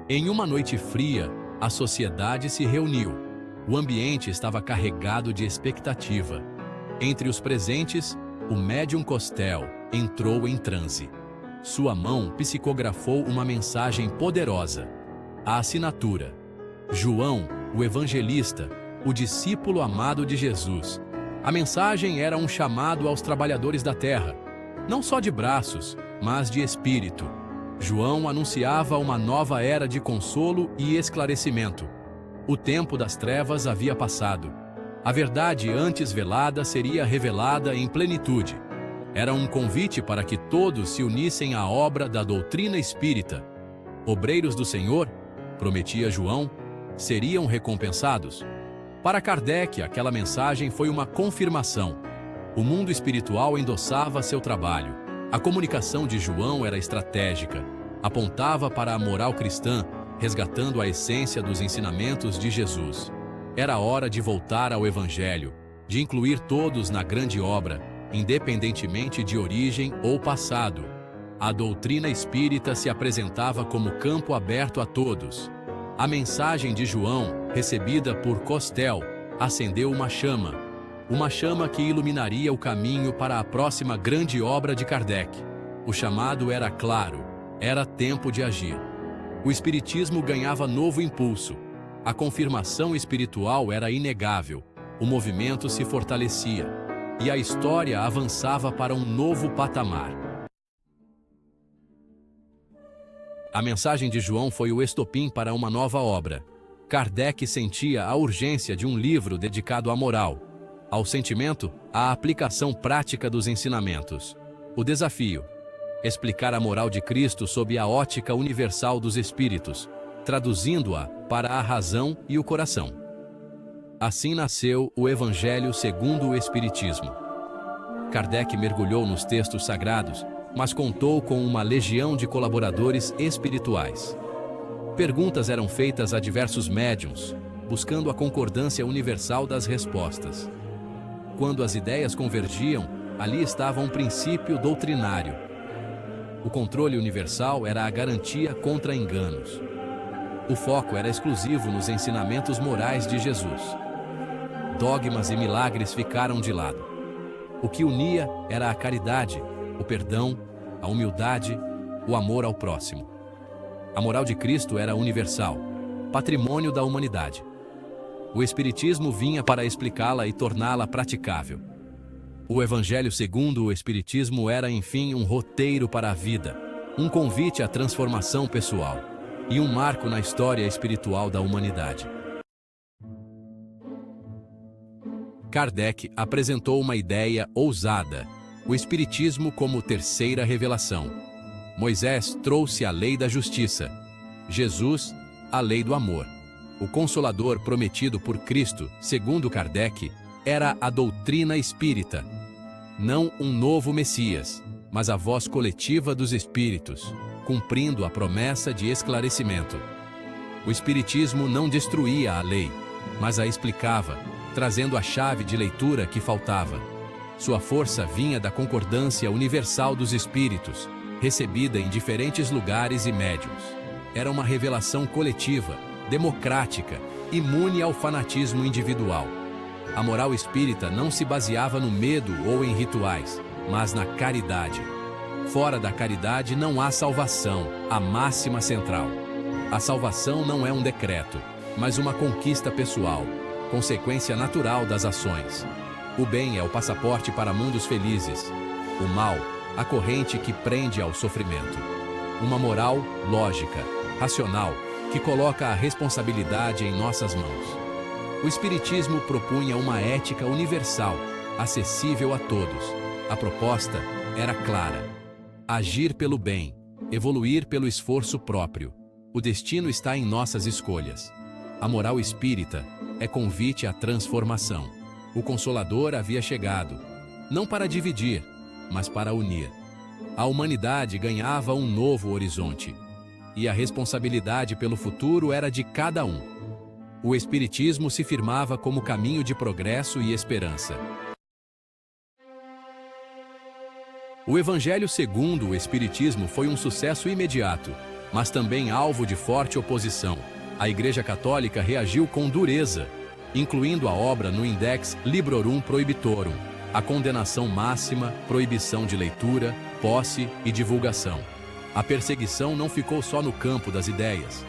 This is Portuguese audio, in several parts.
Em uma noite fria, a sociedade se reuniu. O ambiente estava carregado de expectativa. Entre os presentes, o médium Costel entrou em transe. Sua mão psicografou uma mensagem poderosa. A assinatura: João, o evangelista, o discípulo amado de Jesus. A mensagem era um chamado aos trabalhadores da terra, não só de braços, mas de espírito. João anunciava uma nova era de consolo e esclarecimento. O tempo das trevas havia passado. A verdade antes velada seria revelada em plenitude. Era um convite para que todos se unissem à obra da doutrina espírita. Obreiros do Senhor, prometia João, seriam recompensados. Para Kardec, aquela mensagem foi uma confirmação. O mundo espiritual endossava seu trabalho. A comunicação de João era estratégica. Apontava para a moral cristã, resgatando a essência dos ensinamentos de Jesus. Era hora de voltar ao Evangelho, de incluir todos na grande obra, independentemente de origem ou passado. A doutrina espírita se apresentava como campo aberto a todos. A mensagem de João, recebida por Costel, acendeu uma chama que iluminaria o caminho para a próxima grande obra de Kardec. O chamado era claro, era tempo de agir. O espiritismo ganhava novo impulso. A confirmação espiritual era inegável, o movimento se fortalecia, e a história avançava para um novo patamar. A mensagem de João foi o estopim para uma nova obra. Kardec sentia a urgência de um livro dedicado à moral, ao sentimento, à aplicação prática dos ensinamentos. O desafio: explicar a moral de Cristo sob a ótica universal dos espíritos, traduzindo-a para a razão e o coração. Assim nasceu o Evangelho segundo o Espiritismo. Kardec mergulhou nos textos sagrados, mas contou com uma legião de colaboradores espirituais. Perguntas eram feitas a diversos médiuns, buscando a concordância universal das respostas. Quando as ideias convergiam, ali estava um princípio doutrinário. O controle universal era a garantia contra enganos. O foco era exclusivo nos ensinamentos morais de Jesus. Dogmas e milagres ficaram de lado. O que unia era a caridade, o perdão, a humildade, o amor ao próximo. A moral de Cristo era universal, patrimônio da humanidade. O Espiritismo vinha para explicá-la e torná-la praticável. O Evangelho segundo o Espiritismo era, enfim, um roteiro para a vida, um convite à transformação pessoal e um marco na história espiritual da humanidade. Kardec apresentou uma ideia ousada: o Espiritismo como terceira revelação. Moisés trouxe a lei da justiça, Jesus, a lei do amor. O Consolador prometido por Cristo, segundo Kardec, era a doutrina espírita. Não um novo Messias, mas a voz coletiva dos espíritos, cumprindo a promessa de esclarecimento. O Espiritismo não destruía a lei, mas a explicava, trazendo a chave de leitura que faltava. Sua força vinha da concordância universal dos espíritos, recebida em diferentes lugares e médiuns. Era uma revelação coletiva, democrática, imune ao fanatismo individual. A moral espírita não se baseava no medo ou em rituais, mas na caridade. Fora da caridade não há salvação, a máxima central. A salvação não é um decreto, mas uma conquista pessoal, consequência natural das ações. O bem é o passaporte para mundos felizes. O mal, a corrente que prende ao sofrimento. Uma moral lógica, racional, que coloca a responsabilidade em nossas mãos. O Espiritismo propunha uma ética universal, acessível a todos. A proposta era clara: agir pelo bem, evoluir pelo esforço próprio. O destino está em nossas escolhas. A moral espírita é convite à transformação. O Consolador havia chegado, não para dividir, mas para unir. A humanidade ganhava um novo horizonte, e a responsabilidade pelo futuro era de cada um. O Espiritismo se firmava como caminho de progresso e esperança. O Evangelho segundo o Espiritismo foi um sucesso imediato. mas também alvo de forte oposição. A Igreja Católica reagiu com dureza, incluindo a obra no Index Librorum Prohibitorum, a condenação máxima, proibição de leitura, posse e divulgação. A perseguição não ficou só no campo das ideias.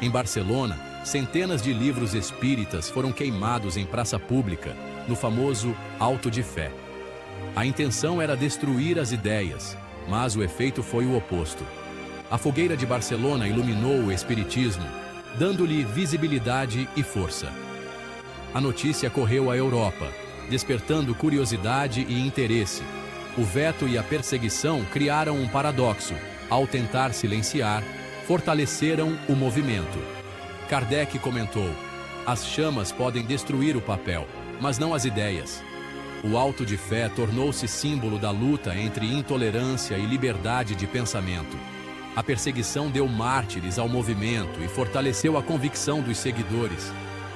Em Barcelona, centenas de livros espíritas foram queimados em praça pública, no famoso Auto de Fé. A intenção era destruir as ideias, mas o efeito foi o oposto. A fogueira de Barcelona iluminou o espiritismo, dando-lhe visibilidade e força. A notícia correu à Europa, despertando curiosidade e interesse. O veto e a perseguição criaram um paradoxo. Ao tentar silenciar, fortaleceram o movimento. Kardec comentou: as chamas podem destruir o papel, mas não as ideias. O Auto de Fé tornou-se símbolo da luta entre intolerância e liberdade de pensamento. A perseguição deu mártires ao movimento e fortaleceu a convicção dos seguidores.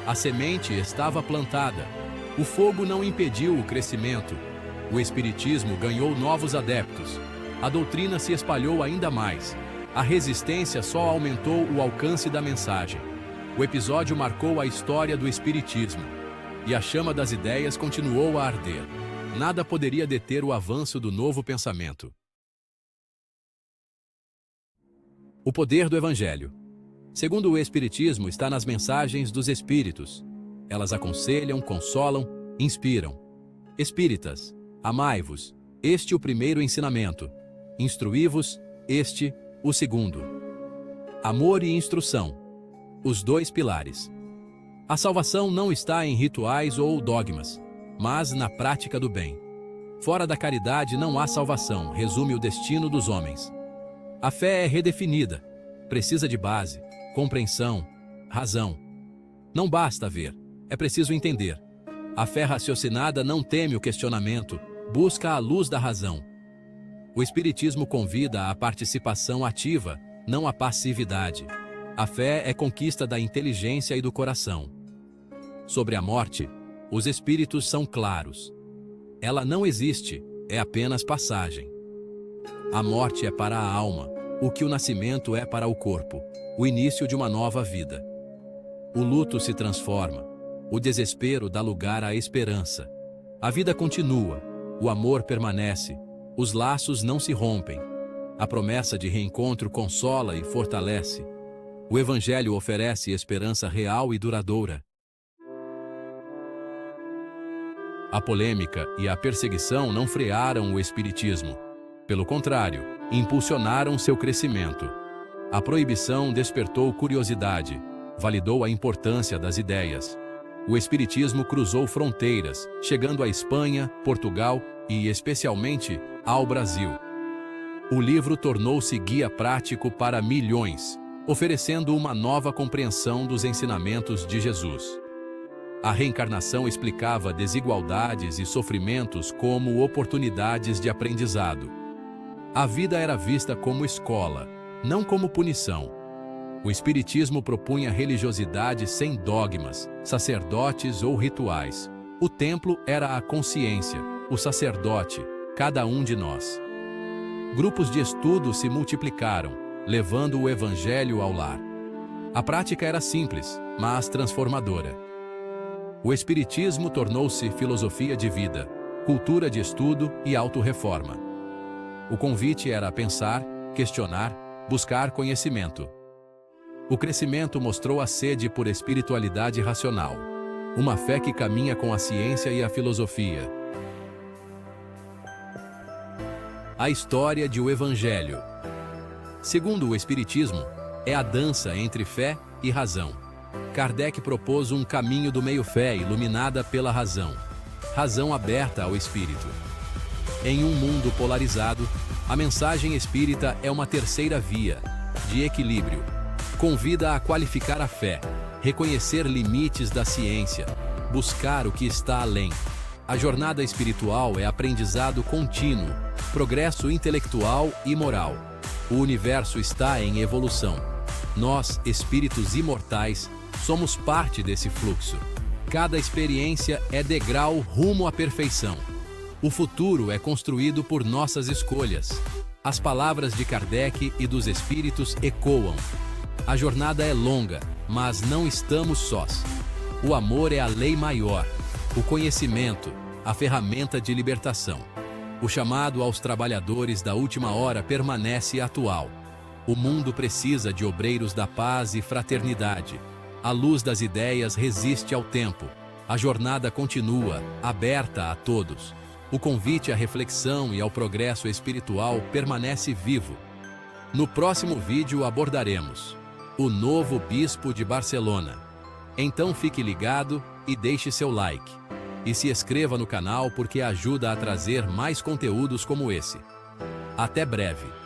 A semente estava plantada. O fogo não impediu o crescimento. O espiritismo ganhou novos adeptos. A doutrina se espalhou ainda mais. A resistência só aumentou o alcance da mensagem. O episódio marcou a história do espiritismo. E a chama das ideias continuou a arder. Nada poderia deter o avanço do novo pensamento. O poder do Evangelho. Segundo o Espiritismo, está nas mensagens dos Espíritos. Elas aconselham, consolam, inspiram. Espíritas, amai-vos, este o primeiro ensinamento. Instruí-vos, este o segundo. Amor e instrução, os dois pilares. A salvação não está em rituais ou dogmas, mas na prática do bem. Fora da caridade não há salvação, resume o destino dos homens. A fé é redefinida, precisa de base, compreensão, razão. Não basta ver, é preciso entender. A fé raciocinada não teme o questionamento, busca a luz da razão. O Espiritismo convida à participação ativa, não à passividade. A fé é conquista da inteligência e do coração. Sobre a morte, os Espíritos são claros. Ela não existe, é apenas passagem. A morte é para a alma, o que o nascimento é para o corpo, o início de uma nova vida. O luto se transforma, o desespero dá lugar à esperança. A vida continua, o amor permanece, os laços não se rompem. A promessa de reencontro consola e fortalece. O Evangelho oferece esperança real e duradoura. A polêmica e a perseguição não frearam o Espiritismo. Pelo contrário, impulsionaram seu crescimento. A proibição despertou curiosidade, validou a importância das ideias. O Espiritismo cruzou fronteiras, chegando à Espanha, Portugal e, especialmente, ao Brasil. O livro tornou-se guia prático para milhões, oferecendo uma nova compreensão dos ensinamentos de Jesus. A reencarnação explicava desigualdades e sofrimentos como oportunidades de aprendizado. A vida era vista como escola, não como punição. O Espiritismo propunha religiosidade sem dogmas, sacerdotes ou rituais. O templo era a consciência, o sacerdote, cada um de nós. Grupos de estudo se multiplicaram, levando o Evangelho ao lar. A prática era simples, mas transformadora. O Espiritismo tornou-se filosofia de vida, cultura de estudo e autorreforma. O convite era pensar, questionar, buscar conhecimento. O crescimento mostrou a sede por espiritualidade racional, uma fé que caminha com a ciência e a filosofia. A história de o Evangelho. Segundo o Espiritismo, é a dança entre fé e razão. Kardec propôs um caminho do meio-fé iluminada pela razão. Razão aberta ao espírito. Em um mundo polarizado, a mensagem espírita é uma terceira via, de equilíbrio. Convida a qualificar a fé, reconhecer limites da ciência, buscar o que está além. A jornada espiritual é aprendizado contínuo, progresso intelectual e moral. O universo está em evolução. Nós, espíritos imortais, somos parte desse fluxo. Cada experiência é degrau rumo à perfeição. O futuro é construído por nossas escolhas. As palavras de Kardec e dos espíritos ecoam. A jornada é longa, mas não estamos sós. O amor é a lei maior, o conhecimento, a ferramenta de libertação. O chamado aos trabalhadores da última hora permanece atual. O mundo precisa de obreiros da paz e fraternidade. A luz das ideias resiste ao tempo. A jornada continua, aberta a todos. O convite à reflexão e ao progresso espiritual permanece vivo. No próximo vídeo abordaremos o novo Bispo de Barcelona. Então fique ligado e deixe seu like. E se inscreva no canal porque ajuda a trazer mais conteúdos como esse. Até breve!